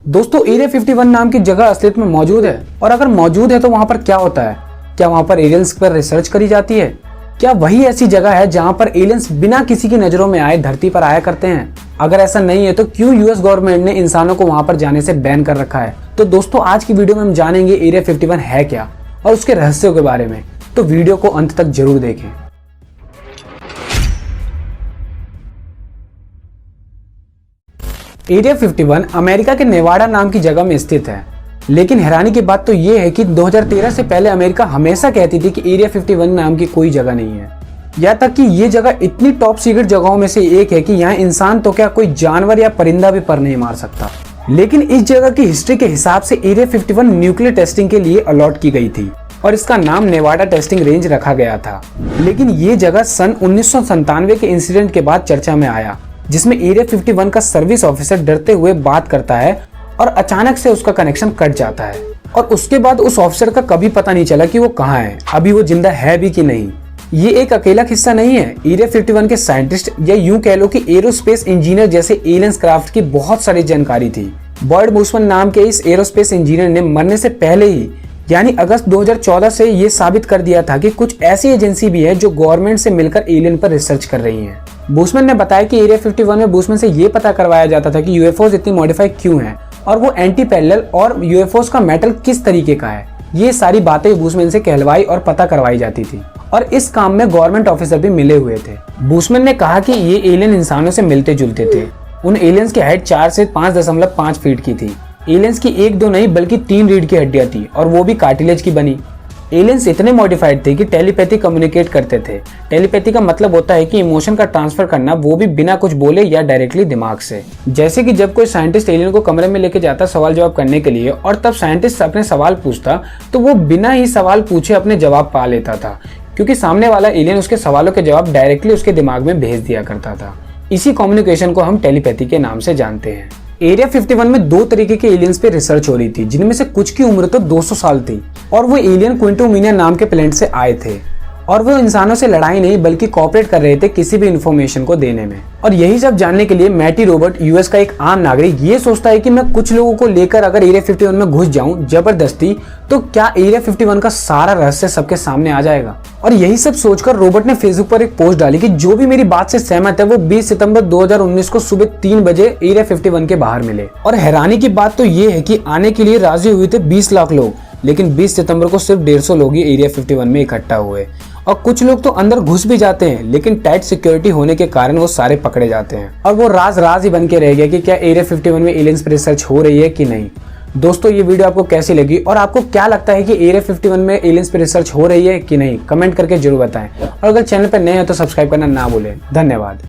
दोस्तों एरिया 51 नाम की जगह असलियत में मौजूद है, और अगर मौजूद है तो वहां पर क्या होता है? क्या वहां पर एलियंस पर रिसर्च करी जाती है? क्या वही ऐसी जगह है जहां पर एलियंस बिना किसी की नजरों में आए धरती पर आया करते हैं? अगर ऐसा नहीं है तो क्यों यूएस गवर्नमेंट ने इंसानों को वहां पर जाने से बैन कर रखा है? तो दोस्तों आज की वीडियो में हम जानेंगे एरिया 51 है क्या और उसके रहस्यों के बारे में, तो वीडियो को अंत तक जरूर देखें। एरिया 51 अमेरिका के नेवाडा नाम की जगह में स्थित है, लेकिन हैरानी की बात तो यह है कि 2013 से पहले अमेरिका हमेशा कहती थी कि एरिया 51 नाम की कोई जगह नहीं है। यहाँ तक कि ये जगह इतनी टॉप सीक्रेट जगहों में से एक है कि यहाँ इंसान तो क्या कोई जानवर या परिंदा भी पर नहीं मार सकता। लेकिन इस जगह की हिस्ट्री के हिसाब से एरिया 51 न्यूक्लियर टेस्टिंग के लिए अलॉट की गई थी और इसका नाम नेवाडा टेस्टिंग रेंज रखा गया था। लेकिन ये जगह सन 1997 के इंसिडेंट के बाद चर्चा में आया, जिसमें एरिया 51 का सर्विस ऑफिसर डरते हुए बात करता है और अचानक से उसका कनेक्शन कट जाता है और उसके बाद उस ऑफिसर का कभी पता नहीं चला कि वो कहाँ है, अभी वो जिंदा है भी कि नहीं। ये एक अकेला किस्सा नहीं है। एरिया 51 के साइंटिस्ट या यूं कह लो कि एरोस्पेस इंजीनियर जैसे एलियंस क्राफ्ट की बहुत सारी जानकारी थी। बॉयड बूसमैन नाम के इस एरोस्पेस इंजीनियर ने मरने से पहले ही यानी अगस्त 2014 से ये साबित कर दिया था कि कुछ ऐसी एजेंसी भी है जो गवर्नमेंट से मिलकर एलियन पर रिसर्च कर रही है। बूसमैन ने बताया कि एरिया 51 में बूसमैन से ये पता करवाया जाता था कि यूएफओज इतनी मॉडिफाई क्यों हैं और वो एंटी पैरेलल और यूएफओज का मेटल किस तरीके का है। ये सारी बातें बूसमैन से कहलवाई और पता करवाई जाती थी और इस काम में गवर्नमेंट ऑफिसर भी मिले हुए थे। बूसमैन ने कहा कि ये एलियन इंसानों से मिलते जुलते थे। उन एलियंस की हाइट 4 से 5.5 फीट की थी। एलियंस की 1-2 नहीं बल्कि 3 रीढ़ की हड्डियां थी और वो भी कार्टिलेज की बनी। एलियंस इतने मॉडिफाइड थे कि टेलीपैथी कम्युनिकेट करते थे। टेलीपैथी का मतलब होता है कि इमोशन का ट्रांसफर करना, वो भी बिना कुछ बोले या डायरेक्टली दिमाग से। जैसे कि जब कोई साइंटिस्ट एलियन को कमरे में लेके जाता सवाल जवाब करने के लिए और तब साइंटिस्ट अपने सवाल पूछता तो वो बिना ही सवाल पूछे अपने जवाब पा लेता था, क्योंकि सामने वाला एलियन उसके सवालों के जवाब डायरेक्टली उसके दिमाग में भेज दिया करता था। इसी कम्युनिकेशन को हम टेलीपैथी के नाम से जानते हैं। एरिया 51 में 2 तरीके के एलियंस पे रिसर्च हो रही थी, जिनमें से कुछ की उम्र तो 200 साल थी और वो एलियन क्विंटोमिनिया नाम के प्लेनेट से आए थे और वो इंसानों से लड़ाई नहीं बल्कि कोऑपरेट कर रहे थे किसी भी इंफॉर्मेशन को देने में। और यही सब जानने के लिए मैटी रोबर्ट, यूएस का एक आम नागरिक, ये सोचता है कि मैं कुछ लोगों को लेकर अगर एरिया 51 में घुस जाऊं जबरदस्ती, तो क्या एरिया 51 का सारा रहस्य सबके सामने आ जाएगा। और यही सब सोचकर रोबर्ट ने फेसबुक पर एक पोस्ट डाली कि जो भी मेरी बात से सहमत है वो 20 सितंबर 2019 को सुबह 3 बजे एरिया 51 के बाहर मिले। और हैरानी की बात तो ये है कि आने के लिए राजी हुए थे 20 लाख लोग, लेकिन 20 सितंबर को सिर्फ 150 लोग ही एरिया 51 में इकट्ठा हुए। और कुछ लोग तो अंदर घुस भी जाते हैं, लेकिन टाइट सिक्योरिटी होने के कारण वो सारे पकड़े जाते हैं और वो राज ही बन के रह गया कि क्या एरिया 51 में एलियंस पर रिसर्च हो रही है कि नहीं। दोस्तों ये वीडियो आपको कैसी लगी और आपको क्या लगता है कि एरिया 51 में एलियंस पर रिसर्च हो रही है कि नहीं, कमेंट करके जरूर बताएं। और अगर चैनल पर नए हैं तो सब्सक्राइब करना ना भूलें। धन्यवाद।